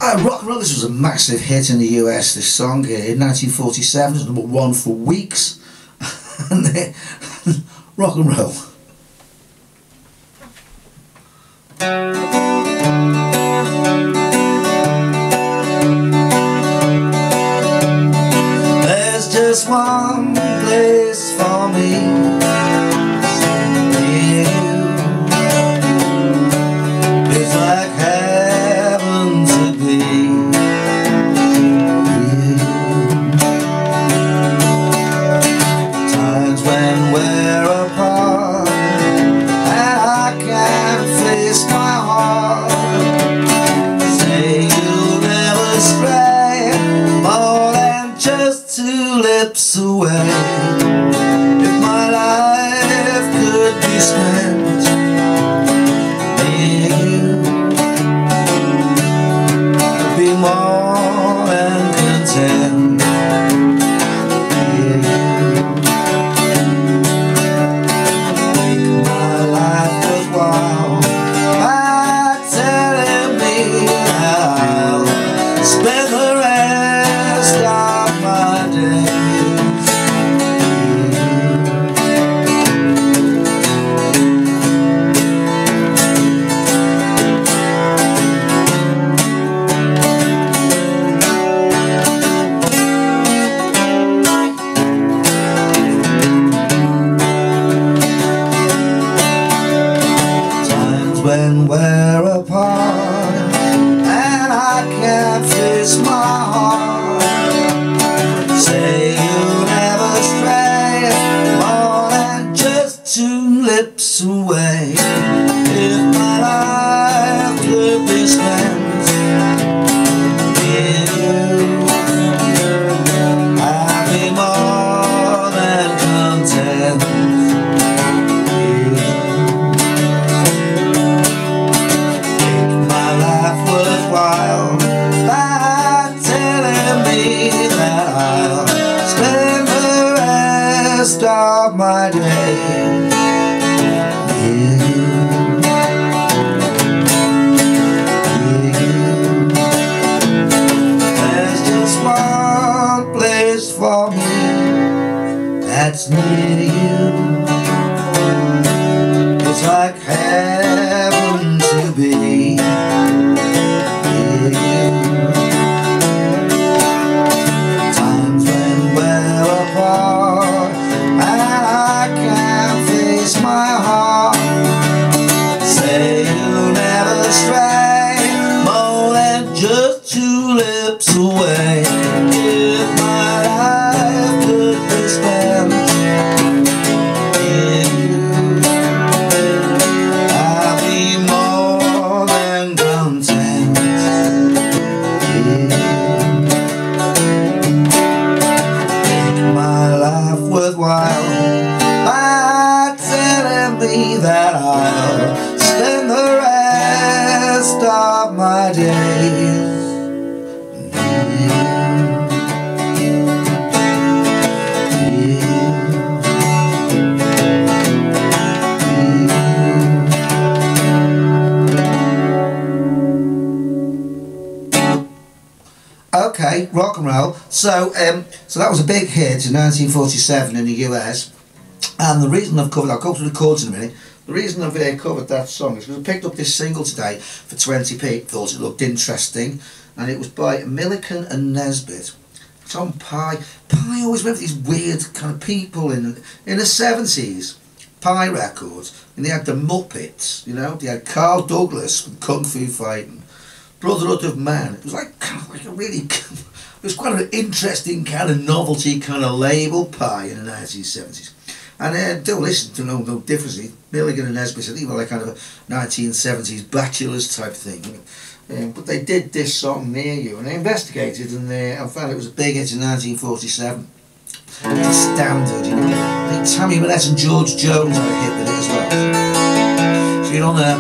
Rock and Roll, this was a massive hit in the US, this song in 1947, it was #1 for weeks. And then, Rock and Roll. There's just one place for me. Away, if my life could be spent near you, I'd be more than content near you. Make my life worthwhile by telling me I'll spend the rest of my days. When we're apart and I can't face my heart, say you'll never stray more than just 2 lips away. If my life could be spent in you, I'd be more than content. Of my day, there's just one place for me that's near you. It's like heaven to be near you. Times when we're apart, my heart, say you'll never stray more than just 2 lips away. If my life could be spent in you, I'd be more than content. Make my life worthwhile that I'll spend the rest of my days. Okay, Rock and Roll. So that was a big hit in 1947 in the US. And the reason I've covered, I'll go to the chords in a minute, the reason I've covered that song is because I picked up this single today for 20p, thought it looked interesting, and it was by Milliken and Nesbitt. It's on Pie. Pie always went for these weird kind of people in the 70s. Pie records, and they had the Muppets, you know, they had Carl Douglas from Kung Fu Fighting, Brotherhood of Man. It was like a really, it was quite an interesting kind of novelty kind of label, Pie, in the 1970s. And don't listen to no difference. Milligan and Nesbitt, I think were like kind of a 1970s bachelors type thing. But they did this song Near You, and they investigated, and I found it was a big hit in 1947. It's a standard, you know. I think Tammy Wynette and George Jones had a hit with it as well. So you're on there.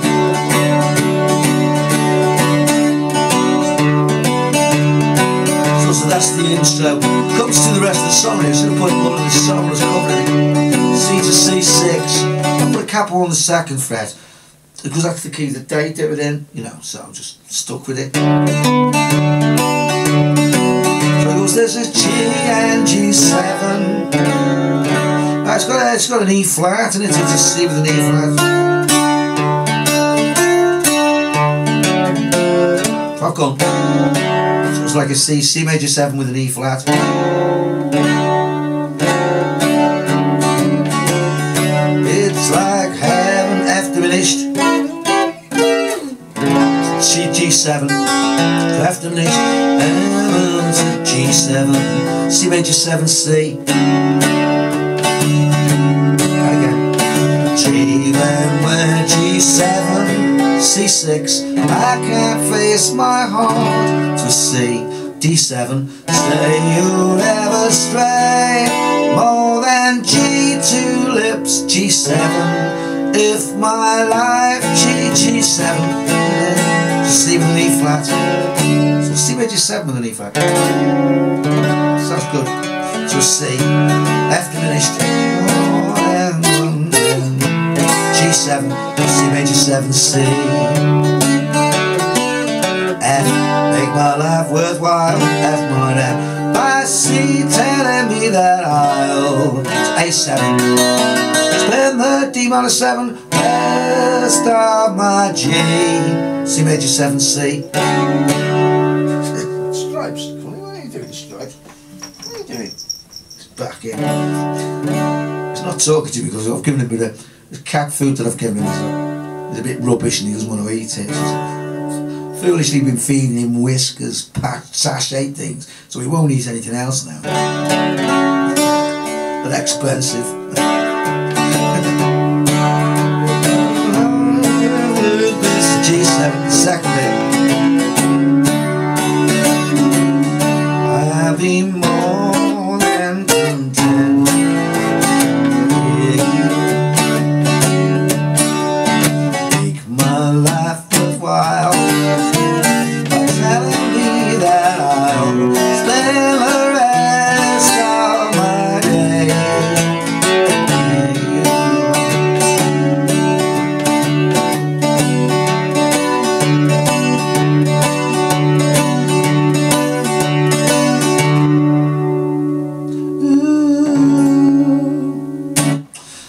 So that's the intro. Comes to the rest of the song here. So I put one of the song as covering C to C6. I'll put a capo on the 2nd fret. because that's the key that they do it in, you know, so I'm just stuck with it. So it goes, there's a G and G7. It's got an E flat and it's a C with an E flat. I've gone. So it's like a C major 7 with an E flat. It's like heaven F diminished. G7, F diminished, heaven to G7, C major 7 C. Again. G then we're G7, C6. I can't face my heart to C. D7, say you'll never stray more than G tulips. G7, if my life G7, C with an E flat. So C major 7 with an E flat. Sounds good. So C, F diminished, G7, C major 7 C. F, make my life worthwhile. F minor by C, telling me that I'll A7. Spin the D minor 7, rest of my G, C major 7 C. Stripes, what are you doing, Stripes? What are you doing? It's back in. He's not talking to me because I've given him a bit of cat food that I've given him. It's a bit rubbish and he doesn't want to eat it. Foolishly been feeding him whiskers, packed sachet things, so he won't eat anything else now. But expensive. G7, second bit. I'll be more than content. Make my life worthwhile. Telling me that I'll spend the rest of my day.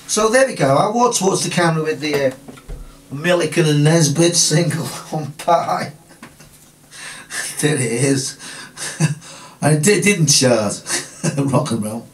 So there we go. I walked towards the camera with the Milliken and Nesbitt single on Pie. There it is. And it didn't chart. Rock and roll.